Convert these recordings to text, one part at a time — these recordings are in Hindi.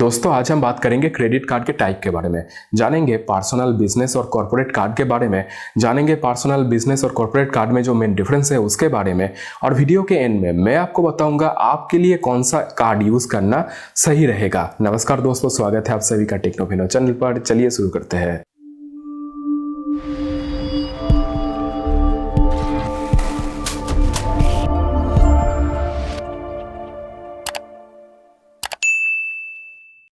दोस्तों आज हम बात करेंगे क्रेडिट कार्ड के टाइप के बारे में, जानेंगे पर्सनल, बिजनेस और कॉर्पोरेट कार्ड के बारे में, जानेंगे पर्सनल, बिजनेस और कॉर्पोरेट कार्ड में जो मेन डिफरेंस है उसके बारे में, और वीडियो के एंड में मैं आपको बताऊंगा आपके लिए कौन सा कार्ड यूज करना सही रहेगा। नमस्कार दोस्तों, स्वागत है आप सभी का टेक्नोफिनो चैनल पर। चलिए शुरू करते हैं।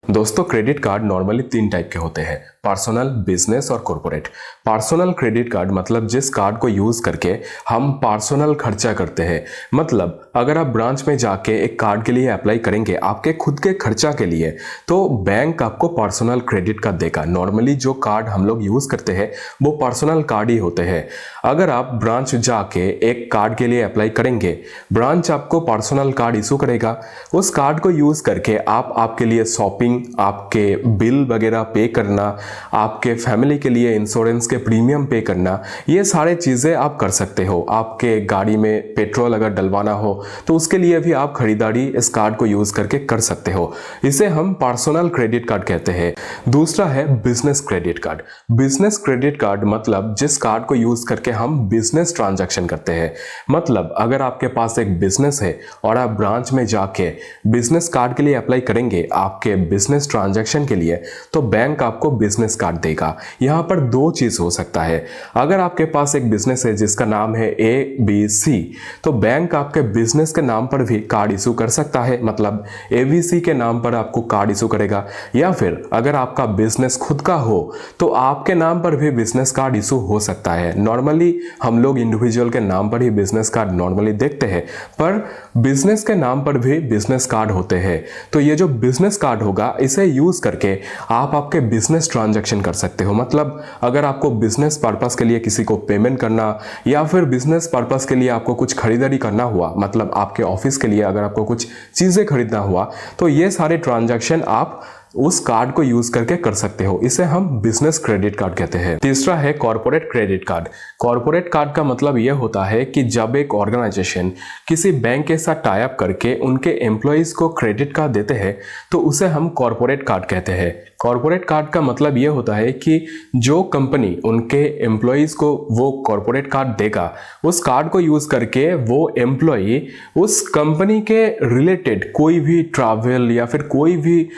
दोस्तों क्रेडिट कार्ड नॉर्मली 3 टाइप के होते हैं, पर्सनल, बिजनेस और कॉर्पोरेट। पर्सनल क्रेडिट कार्ड मतलब जिस कार्ड को यूज करके हम पर्सनल खर्चा करते हैं। मतलब अगर आप ब्रांच में जाके एक कार्ड के लिए अप्लाई करेंगे आपके खुद के खर्चा के लिए, तो बैंक आपको पर्सनल क्रेडिट कार्ड देगा। नॉर्मली जो कार्ड हम लोग यूज करते हैं वो पर्सनल कार्ड ही होते हैं। अगर आप ब्रांच जाके एक कार्ड के लिए अप्लाई करेंगे, ब्रांच आपको पर्सनल कार्ड इशू करेगा। उस कार्ड को यूज करके आप आपके लिए शॉपिंग, आपके बिल वगैरह पे करना, आपके फैमिली के लिए इंश्योरेंस के प्रीमियम पे करना, ये सारे चीज़ें आप कर सकते हो। आपके गाड़ी में पेट्रोल अगर डलवाना हो तो उसके लिए भी आप खरीदारी इस कार्ड को यूज करके कर सकते हो। इसे हम पर्सनल क्रेडिट कार्ड कहते हैं। दूसरा है business credit card. Business credit card मतलब जिस कार्ड को यूज करके हम बिजनेस ट्रांजैक्शन करते हैं। मतलब अगर आपके पास एक बिजनेस है और आप ब्रांच में जाके बिजनेस कार्ड के लिए अप्लाई करेंगे आपके बिजनेस ट्रांजैक्शन के लिए, तो बैंक आपको बिजनेस कार्ड देगा। यहां पर 2 चीज हो सकता है। अगर आपके पास एक बिजनेस है जिसका नाम है ABC, तो बैंक आपके बिजनेस के नाम पर भी कार्ड इशू कर सकता है। मतलब ABC के नाम पर आपको कार्ड इशू करेगा। या फिर अगर आपका बिजनेस खुद का हो तो आपके नाम पर भी बिजनेस कार्ड इशू हो सकता है। नॉर्मली हम लोग इंडिविजुअल के नाम पर ही बिजनेस कार्ड नॉर्मली देखते हैं, पर बिजनेस के नाम पर भी बिजनेस कार्ड होते हैं। तो ये जो बिजनेस कार्ड होगा इसे यूज करके आप आपके बिजनेस ट्रांजैक्शन कर सकते हो। मतलब अगर आपको बिजनेस पर्पस के लिए किसी को पेमेंट करना या फिर बिजनेस पर्पस के लिए आपको कुछ खरीदारी करना हुआ, मतलब आपके ऑफिस के लिए अगर आपको कुछ चीजें खरीदना हुआ, तो ये सारे ट्रांजैक्शन आप उस कार्ड को यूज करके कर सकते हो। इसे हम बिजनेस क्रेडिट कार्ड कहते हैं। तीसरा है corporate credit card. Corporate card का मतलब यह होता है कि जब एक ऑर्गेनाइजेशन किसी बैंक के साथ टाई अप करके उनके एम्प्लॉइज को क्रेडिट कार्ड देते हैं तो उसे हम कॉर्पोरेट कार्ड कहते हैं। कॉर्पोरेट कार्ड का मतलब यह होता है कि जो कंपनी उनके एम्प्लॉइज को वो कॉर्पोरेट कार्ड देगा, उस कार्ड को यूज करके वो एम्प्लॉय उस कंपनी के रिलेटेड कोई भी ट्रैवल या फिर कोई भी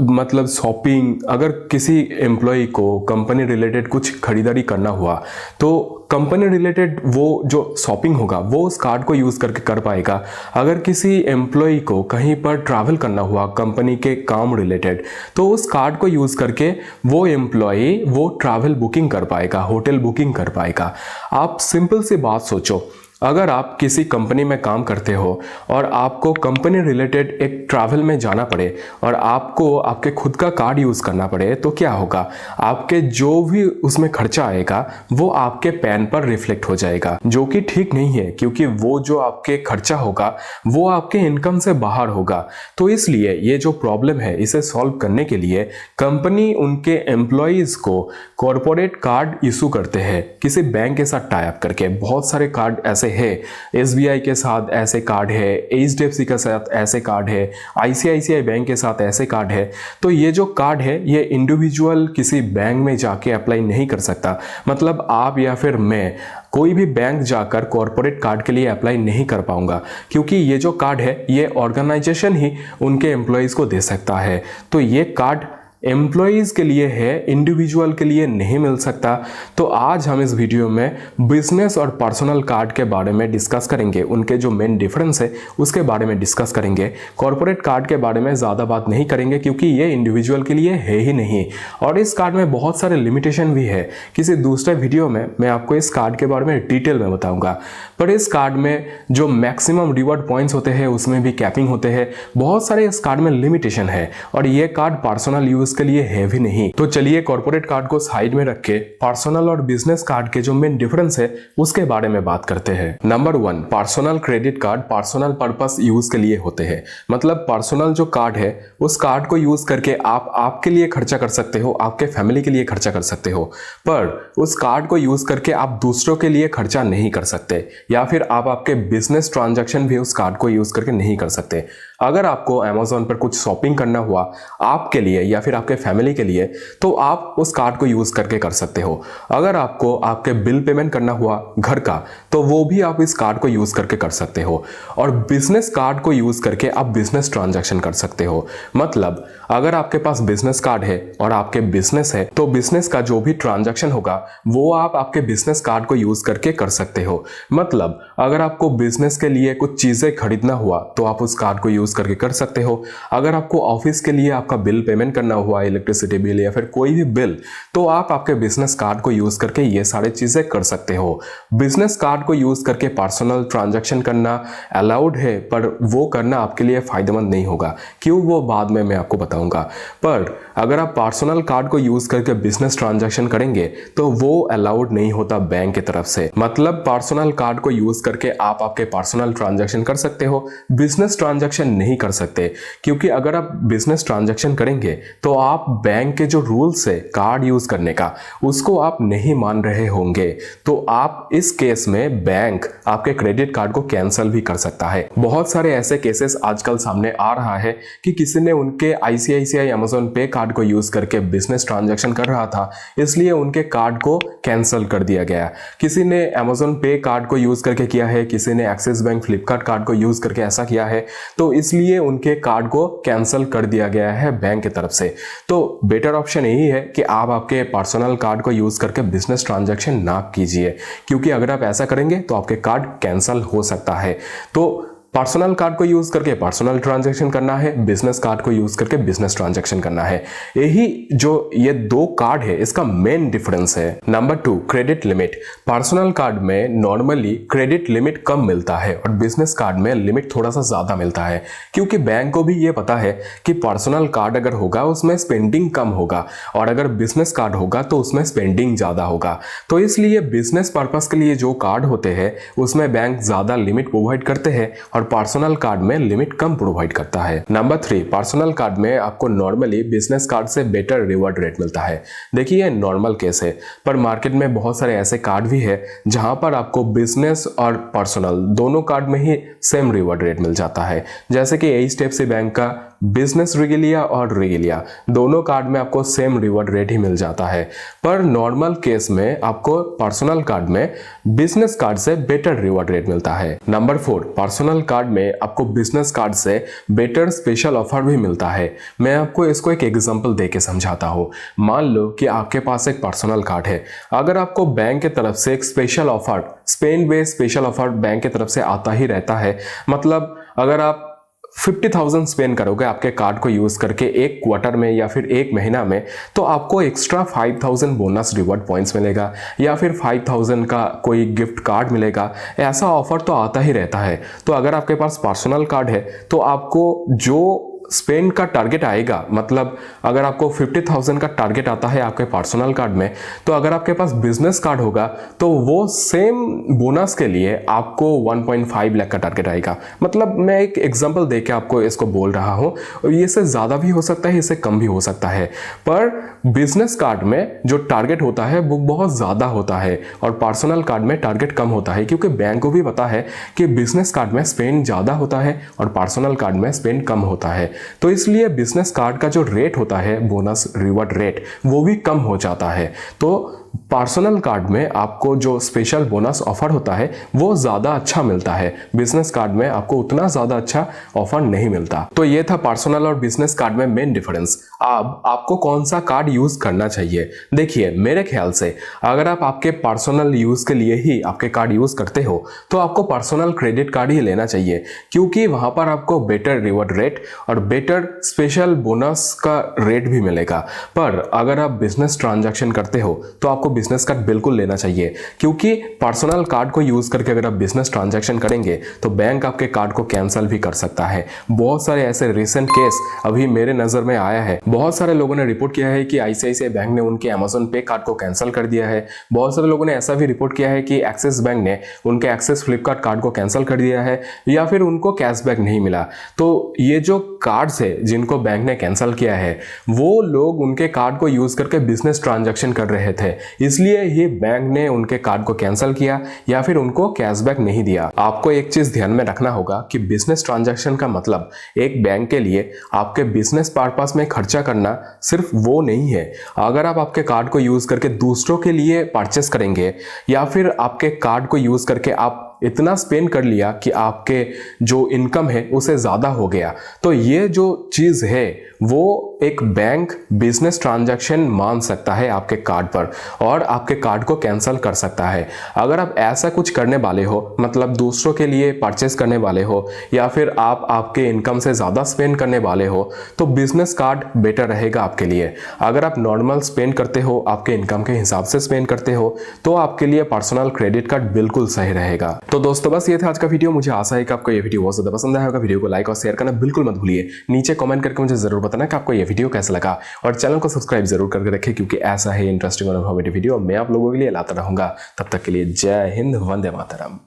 मतलब शॉपिंग, अगर किसी एम्प्लॉय को कंपनी रिलेटेड कुछ खरीदारी करना हुआ तो कंपनी रिलेटेड वो जो शॉपिंग होगा वो उस कार्ड को यूज करके कर पाएगा। अगर किसी एम्प्लॉय को कहीं पर ट्रैवल करना हुआ कंपनी के काम रिलेटेड, तो उस कार्ड को यूज करके वो एम्प्लॉय वो ट्रैवल बुकिंग कर पाएगा, होटल बुकिंग कर पाएगा। आप सिंपल सी बात सोचो, अगर आप किसी कंपनी में काम करते हो और आपको कंपनी रिलेटेड एक ट्रैवल में जाना पड़े और आपको आपके खुद का कार्ड यूज करना पड़े, तो क्या होगा? आपके जो भी उसमें खर्चा आएगा वो आपके पैन पर रिफ्लेक्ट हो जाएगा, जो कि ठीक नहीं है, क्योंकि वो जो आपके खर्चा होगा वो आपके इनकम से बाहर होगा। तो इसलिए ये जो प्रॉब्लम है इसे सॉल्व करने के लिए कंपनी उनके एम्प्लॉयज को कॉर्पोरेट कार्ड इशू करते हैं किसी बैंक के साथ टाई अप करके। बहुत सारे कार्ड ऐसे है, SBI के साथ ऐसे कार्ड है, HDFC के साथ ऐसे कार्ड है, ICICI बैंक के साथ ऐसे कार्ड है। तो ये जो कार्ड है ये इंडिविजुअल किसी बैंक में जाके अप्लाई नहीं कर सकता। मतलब आप या फिर मैं कोई भी बैंक जाकर कॉर्पोरेट कार्ड के लिए अप्लाई नहीं कर पाऊंगा, क्योंकि ये जो कार्ड है ये ऑर्गेनाइजेशन ही उनके एम्प्लॉयज को दे सकता है। तो ये कार्ड एम्प्लॉयज के लिए है, इंडिविजुअल के लिए नहीं मिल सकता। तो आज हम इस वीडियो में बिजनेस और पर्सनल कार्ड के बारे में डिस्कस करेंगे, उनके जो मेन डिफरेंस है उसके बारे में डिस्कस करेंगे। कॉर्पोरेट कार्ड के बारे में ज़्यादा बात नहीं करेंगे क्योंकि ये इंडिविजुअल के लिए है ही नहीं, और इस कार्ड में बहुत सारे लिमिटेशन भी है। किसी दूसरे वीडियो में मैं आपको इस कार्ड के बारे में डिटेल में बताऊंगा। पर इस कार्ड में जो मैक्सिमम रिवॉर्ड पॉइंट्स होते हैं उसमें भी कैपिंग होते हैं। बहुत सारे इस कार्ड में लिमिटेशन है और ये कार्ड पर्सनल यूज के लिए है भी नहीं। तो चलिए कॉर्पोरेट कार्ड को साइड में रख के पर्सनल और बिजनेस कार्ड के जो मेन डिफरेंस है उसके बारे में बात करते हैं। Number 1, personal credit card personal purpose use के लिए होते हैं। मतलब पर्सनल जो कार्ड है उस कार्ड को यूज करके आप आपके लिए खर्चा कर सकते हो, आपके फैमिली के लिए खर्चा कर सकते हो, पर उस कार्ड को यूज करके आप दूसरों के लिए खर्चा नहीं कर सकते, या फिर आप आपके बिजनेस ट्रांजैक्शन भी उस कार्ड को यूज करके नहीं कर सकते। अगर आपको अमेजोन पर कुछ शॉपिंग करना हुआ आपके लिए या फिर आपके फैमिली के लिए, तो आप उस कार्ड को यूज करके कर सकते हो। अगर आपको आपके बिल पेमेंट करना हुआ घर का, तो वो भी आप इस कार्ड को यूज करके कर सकते हो। और बिजनेस कार्ड को यूज करके आप बिजनेस ट्रांजैक्शन कर सकते हो। मतलब अगर आपके पास बिजनेस कार्ड है और आपके बिजनेस है, तो बिजनेस का जो भी ट्रांजैक्शन होगा वो आप आपके बिजनेस कार्ड को यूज करके कर सकते हो। मतलब अगर आपको बिजनेस के लिए कुछ चीजें खरीदना हुआ तो आप उस कार्ड को यूज करके कर सकते हो। अगर आपको ऑफिस के लिए आपका बिल पेमेंट करना हुआ, इलेक्ट्रिसिटी बिल या फिर कोई भी बिल, तो आप आपके बिजनेस कार्ड को यूज करके ये सारी चीजें कर सकते हो। बिजनेस कार्ड को यूज करके पर्सनल ट्रांजैक्शन करना अलाउड है, पर वो करना आपके लिए फायदेमंद नहीं होगा। क्यों, वो बाद में मैं आपको बताऊंगा। पर अगर आप पर्सनल कार्ड को यूज करके बिजनेस ट्रांजैक्शन करेंगे तो वो अलाउड नहीं होता बैंक की तरफ से। मतलब पर्सनल कार्ड को यूज करके आप आपके पर्सनल ट्रांजैक्शन कर सकते हो, बिजनेस ट्रांजैक्शन नहीं कर सकते। क्योंकि अगर आप बिजनेस ट्रांजैक्शन करेंगे तो आप बैंक के जो रूल्स है कार्ड यूज करने का, उसको आप नहीं मान रहे होंगे, तो आप इस केस में बैंक आपके क्रेडिट कार्ड को कैंसिल भी कर सकता है। बहुत सारे ऐसे केसेस आजकल सामने आ रहा है कि किसी ने उनके आईसीआईसीआई अमेजोन पे कार्ड को यूज करके बिजनेस ट्रांजैक्शन कर रहा था, इसलिए उनके कार्ड को कैंसिल कर दिया गया। किसी ने अमेजोन पे कार्ड को यूज करके किया है, किसी ने एक्सिस बैंक फ्लिपकार्ट कार्ड को यूज करके ऐसा किया है, तो इसलिए उनके कार्ड को कैंसिल कर दिया गया है बैंक की तरफ से। तो बेटर ऑप्शन यही है कि आप आपके पर्सनल कार्ड को यूज करके बिजनेस ट्रांजैक्शन ना कीजिए, क्योंकि अगर आप ऐसा करेंगे तो आपके कार्ड कैंसिल हो सकता है। तो पर्सनल कार्ड को यूज करके पर्सनल ट्रांजैक्शन करना है, बिजनेस कार्ड को यूज करके बिजनेस ट्रांजैक्शन करना है। यही जो ये दो कार्ड है, इसका मेन डिफरेंस है। Number 2, credit limit. Personal card में नॉर्मली क्रेडिट लिमिट कम मिलता है और बिजनेस कार्ड में लिमिट थोड़ा सा ज्यादा मिलता है, क्योंकि बैंक को भी ये पता है कि पर्सनल कार्ड अगर होगा उसमें स्पेंडिंग कम होगा और अगर बिजनेस कार्ड होगा तो उसमें स्पेंडिंग ज्यादा होगा। तो इसलिए बिजनेस पर्पस के लिए जो कार्ड होते हैं उसमें बैंक ज्यादा लिमिट प्रोवाइड करते हैं और पर्सनल कार्ड में लिमिट कम प्रोवाइड करता है। नंबर 3, पर्सनल कार्ड में आपको नॉर्मली बिजनेस कार्ड से बेटर रिवॉर्ड रेट मिलता है। देखिए ये नॉर्मल केस है, पर मार्केट में बहुत सारे ऐसे कार्ड भी है जहां पर आपको बिजनेस और पर्सनल दोनों कार्ड में ही सेम रिवॉर्ड रेट मिल जाता है। जैसे कि एचडीएफसी बैंक का बिजनेस रिगिलिया और रिगिलिया, दोनों कार्ड में आपको सेम रिवॉर्ड रेट ही मिल जाता है। पर नॉर्मल केस में आपको पर्सनल कार्ड में बिजनेस कार्ड से बेटर रिवॉर्ड रेट मिलता है। नंबर 4, पर्सनल कार्ड में आपको बिजनेस कार्ड से बेटर स्पेशल ऑफर भी मिलता है। मैं आपको इसको एक एग्जांपल देके समझाता हूँ। मान लो कि आपके पास एक पर्सनल कार्ड है, अगर आपको बैंक की तरफ से एक special offer, Spain based special offer bank की तरफ से आता ही रहता है। मतलब अगर आप 50,000 स्पेंड करोगे आपके कार्ड को यूज करके एक क्वार्टर में या फिर एक महीना में, तो आपको एक्स्ट्रा 5,000 बोनस रिवॉर्ड पॉइंट्स मिलेगा या फिर 5,000 का कोई गिफ्ट कार्ड मिलेगा। ऐसा ऑफर तो आता ही रहता है। तो अगर आपके पास पर्सनल कार्ड है तो आपको जो स्पेंड का टारगेट आएगा, मतलब अगर आपको 50,000 का टारगेट आता है आपके पर्सनल कार्ड में, तो अगर आपके पास बिजनेस कार्ड होगा तो वो सेम बोनस के लिए आपको 1.5 लाख का टारगेट आएगा। मतलब मैं एक एग्जांपल देके आपको इसको बोल रहा हूं, इससे ज़्यादा भी हो सकता है, इससे कम भी हो सकता है। पर बिजनेस कार्ड में जो टारगेट होता है वो बहुत ज़्यादा होता है और पर्सनल कार्ड में टारगेट कम होता है, क्योंकि बैंक को भी पता है कि बिजनेस कार्ड में स्पेंड ज़्यादा होता है और पर्सनल कार्ड में स्पेंड कम होता है। तो इसलिए बिजनेस कार्ड का जो रेट होता है, बोनस रिवॉर्ड रेट, वो भी कम हो जाता है। तो पर्सनल कार्ड में आपको जो स्पेशल बोनस ऑफर होता है वो ज़्यादा अच्छा मिलता है, बिजनेस कार्ड में आपको उतना ज़्यादा अच्छा ऑफर नहीं मिलता। तो ये था पर्सनल और बिजनेस कार्ड में मेन डिफरेंस। अब आपको कौन सा कार्ड यूज करना चाहिए? देखिए मेरे ख्याल से अगर आप आपके पर्सनल यूज के लिए ही आपके कार्ड यूज करते हो तो आपको पर्सनल क्रेडिट कार्ड ही लेना चाहिए, क्योंकि वहां पर आपको बेटर रिवॉर्ड रेट और बेटर स्पेशल बोनस का रेट भी मिलेगा। पर अगर आप बिजनेस ट्रांजैक्शन करते हो तो आपको बिजनेस कार्ड बिल्कुल लेना चाहिए, क्योंकि पर्सनल कार्ड को यूज करके अगर आप बिजनेस ट्रांजैक्शन करेंगे तो बैंक आपके कार्ड को कैंसिल भी कर सकता है। बहुत सारे ऐसे रिसेंट केस अभी मेरे नजर में आया है। बहुत सारे लोगों ने रिपोर्ट किया है कि आईसीआईसीआई बैंक ने उनके अमेजोन पे कार्ड को कैंसिल कर दिया है। बहुत सारे लोगों ने ऐसा भी रिपोर्ट किया है कि एक्सिस बैंक ने उनके एक्सिस फ्लिपकार्ट कार्ड को कैंसिल कर दिया है या फिर उनको कैशबैक नहीं मिला। तो ये जो कार्ड्स है जिनको बैंक ने कैंसिल किया है, वो लोग उनके कार्ड को यूज करके बिजनेस ट्रांजैक्शन कर रहे थे, इसलिए ये बैंक ने उनके कार्ड को कैंसिल किया या फिर उनको कैशबैक नहीं दिया। आपको एक चीज ध्यान में रखना होगा कि बिजनेस ट्रांजैक्शन का मतलब एक बैंक के लिए आपके बिजनेस पर्पस में खर्चा करना सिर्फ वो नहीं है। अगर आप आपके कार्ड को यूज करके दूसरों के लिए परचेस करेंगे या फिर आपके कार्ड को यूज करके आप इतना स्पेंड कर लिया कि आपके जो इनकम है उसे ज़्यादा हो गया, तो ये जो चीज़ है वो एक बैंक बिजनेस ट्रांजैक्शन मान सकता है आपके कार्ड पर और आपके कार्ड को कैंसिल कर सकता है। अगर आप ऐसा कुछ करने वाले हो, मतलब दूसरों के लिए परचेस करने वाले हो या फिर आप आपके इनकम से ज़्यादा स्पेंड करने वाले हो, तो बिजनेस कार्ड बेटर रहेगा आपके लिए। अगर आप नॉर्मल स्पेंड करते हो, आपके इनकम के हिसाब से स्पेंड करते हो, तो आपके लिए पर्सनल क्रेडिट कार्ड बिल्कुल सही रहेगा। तो दोस्तों बस ये था आज का वीडियो। मुझे आशा है कि आपको ये वीडियो बहुत ज़्यादा पसंद आया होगा। वीडियो को लाइक और शेयर करना बिल्कुल मत भूलिए। नीचे कमेंट करके मुझे जरूर बताना कि आपको ये वीडियो कैसा लगा और चैनल को सब्सक्राइब जरूर करके रखें, क्योंकि ऐसा है इंटरेस्टिंग और इन्फॉर्मेटिव वीडियो मैं आप लोगों के लिए लाता रहूंगा। तब तक के लिए जय हिंद, वंदे मातरम।